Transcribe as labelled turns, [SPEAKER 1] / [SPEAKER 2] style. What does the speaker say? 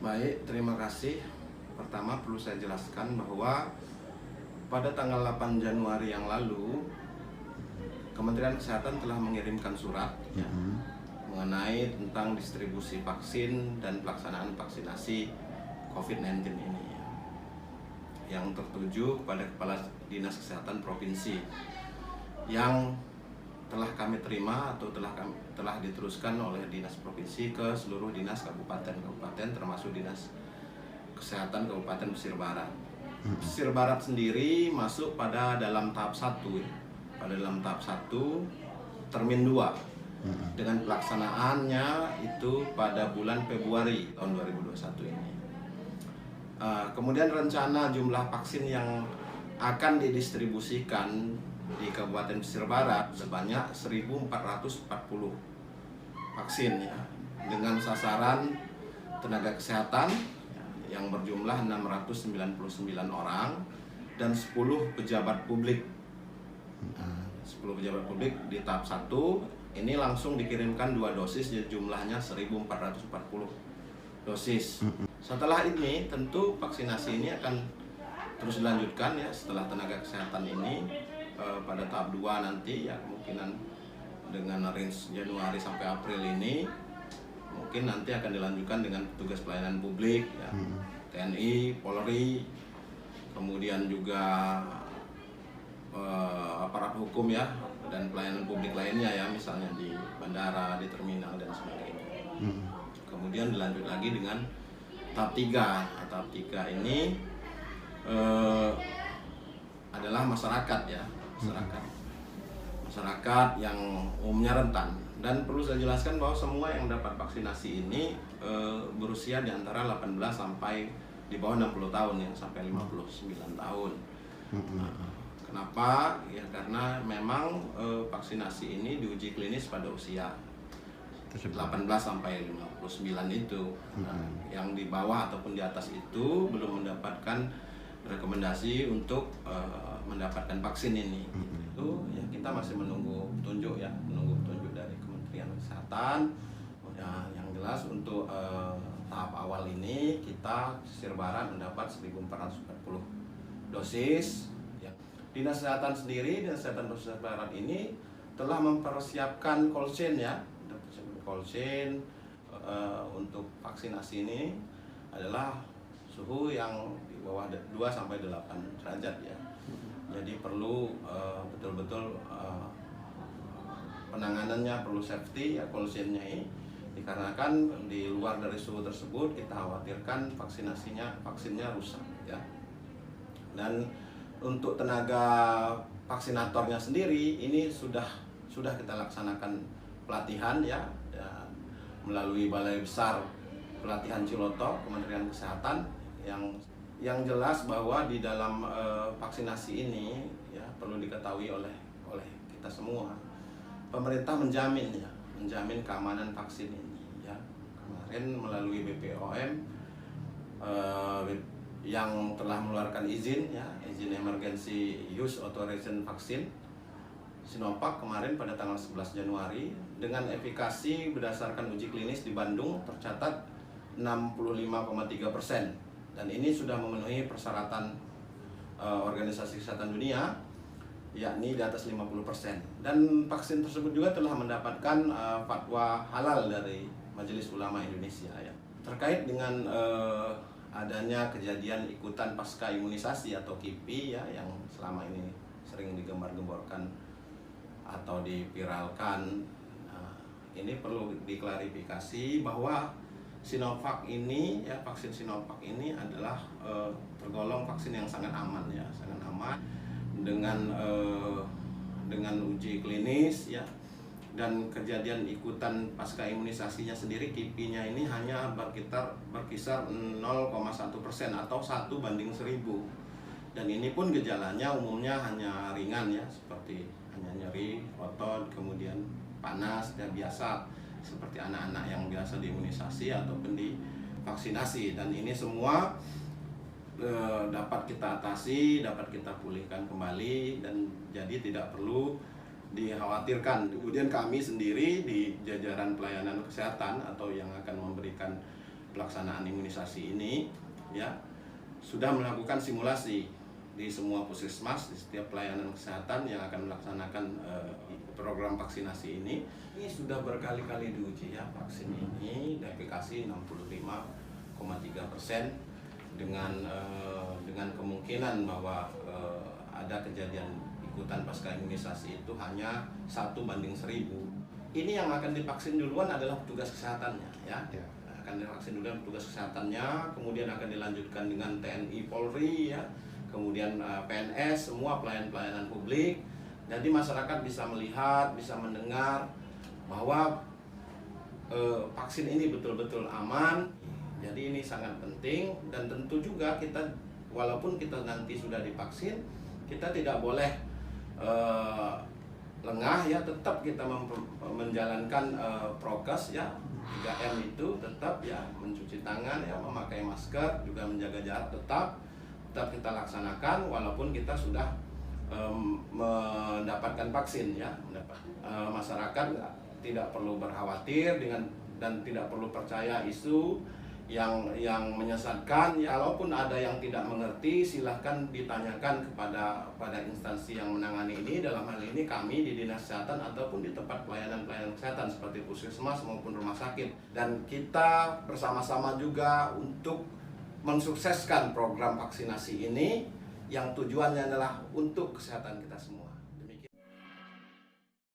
[SPEAKER 1] Baik, terima kasih. Pertama perlu saya jelaskan bahwa pada tanggal 8 Januari yang lalu Kementerian Kesehatan telah mengirimkan surat mengenai tentang distribusi vaksin dan pelaksanaan vaksinasi COVID-19 ini yang tertuju kepada Kepala Dinas Kesehatan Provinsi yang telah kami terima atau telah diteruskan oleh Dinas Provinsi ke seluruh dinas kabupaten termasuk Dinas Kesehatan Kabupaten Pesisir Barat. Pesisir Barat sendiri masuk pada dalam tahap 1 pada dalam tahap 1 Termin 2 dengan pelaksanaannya itu pada bulan Februari tahun 2021 ini. Kemudian rencana jumlah vaksin yang akan didistribusikan di Kabupaten Pesisir Barat sebanyak 1.440 vaksin ya, dengan sasaran tenaga kesehatan yang berjumlah 699 orang dan 10 pejabat publik. 10 pejabat publik di tahap 1 ini langsung dikirimkan 2 dosis, jumlahnya 1.440 dosis. Setelah ini tentu vaksinasi ini akan terus dilanjutkan ya setelah tenaga kesehatan ini pada tahap 2 nanti ya, kemungkinan dengan range Januari sampai April ini mungkin nanti akan dilanjutkan dengan petugas pelayanan publik ya, TNI, Polri, kemudian juga aparat hukum ya, dan pelayanan publik lainnya ya, misalnya di bandara, di terminal dan sebagainya. Kemudian dilanjut lagi dengan tahap 3. Tahap 3 ini adalah masyarakat ya, masyarakat yang umumnya rentan. Dan perlu saya jelaskan bahwa semua yang dapat vaksinasi ini berusia di antara 18 sampai di bawah 60 tahun ya, sampai 59 tahun. Kenapa? Ya karena memang vaksinasi ini diuji klinis pada usia 18 sampai 59 itu. Yang di bawah ataupun di atas itu belum mendapatkan rekomendasi untuk mendapatkan vaksin ini. Itu ya, kita masih menunggu petunjuk ya, dari Kementerian Kesehatan. Ya, yang jelas untuk tahap awal ini kita Pesisir Barat mendapat 1.440 dosis. Ya. Dinas Kesehatan sendiri, Dinas Kesehatan Pesisir Barat ini telah mempersiapkan cold chain ya. Cold chain untuk vaksinasi ini adalah suhu yang di bawah 2 sampai 8 derajat ya. Jadi perlu betul-betul penanganannya perlu safety ya, cold chain-nya ini, dikarenakan di luar dari suhu tersebut kita khawatirkan vaksinnya rusak ya. Dan untuk tenaga vaksinatornya sendiri ini sudah kita laksanakan pelatihan ya, melalui Balai Besar Pelatihan Ciloto Kementerian Kesehatan. Yang jelas bahwa di dalam vaksinasi ini ya, perlu diketahui oleh kita semua, pemerintah menjamin keamanan vaksin ini ya. Kemarin melalui BPOM yang telah mengeluarkan izin emergency use authorization vaksin Sinovac kemarin pada tanggal 11 Januari dengan efikasi berdasarkan uji klinis di Bandung tercatat 65,3%, dan ini sudah memenuhi persyaratan Organisasi Kesehatan Dunia yakni di atas 50%. Dan vaksin tersebut juga telah mendapatkan fatwa halal dari Majelis Ulama Indonesia ya. Terkait dengan adanya kejadian ikutan pasca imunisasi atau KIPI ya, yang selama ini sering digembar-gemborkan atau dipiralkan, ini perlu diklarifikasi bahwa Sinovac ini ya, vaksin Sinovac ini adalah tergolong vaksin yang sangat aman ya, sangat aman dengan uji klinis ya, dan kejadian ikutan pasca imunisasinya sendiri KIPI-nya ini hanya berkisar 0,1% atau 1/1000. Dan ini pun gejalanya umumnya hanya ringan ya, seperti hanya nyeri otot, kemudian panas dan biasa seperti anak-anak yang biasa diimunisasi ataupun divaksinasi. Dan ini semua dapat kita atasi, dapat kita pulihkan kembali, dan jadi tidak perlu dikhawatirkan. Kemudian kami sendiri di jajaran pelayanan kesehatan atau yang akan memberikan pelaksanaan imunisasi ini ya sudah melakukan simulasi di semua puskesmas, di setiap pelayanan kesehatan yang akan melaksanakan program vaksinasi ini. Ini sudah berkali-kali diuji ya, vaksin ini efikasi 65,3% dengan kemungkinan bahwa ada kejadian ikutan pasca imunisasi itu hanya 1:1000. Ini yang akan divaksin duluan adalah petugas kesehatannya ya. Akan divaksin duluan petugas kesehatannya, kemudian akan dilanjutkan dengan TNI Polri ya, kemudian PNS, semua pelayanan publik. Jadi masyarakat bisa melihat, bisa mendengar bahwa vaksin ini betul-betul aman. Jadi ini sangat penting, dan tentu juga kita walaupun kita nanti sudah divaksin, kita tidak boleh lengah ya, tetap kita menjalankan prokes ya, 3M itu tetap ya, mencuci tangan ya, memakai masker, juga menjaga jarak tetap kita laksanakan walaupun kita sudah mendapatkan vaksin ya. Masyarakat tidak perlu berkhawatir dan tidak perlu percaya isu yang menyesatkan ya. Walaupun ada yang tidak mengerti, silahkan ditanyakan pada instansi yang menangani ini. Dalam hal ini kami di Dinas Kesehatan ataupun di tempat pelayanan kesehatan seperti puskesmas maupun rumah sakit. Dan kita bersama-sama juga untuk mensukseskan program vaksinasi ini yang tujuannya adalah untuk kesehatan kita semua.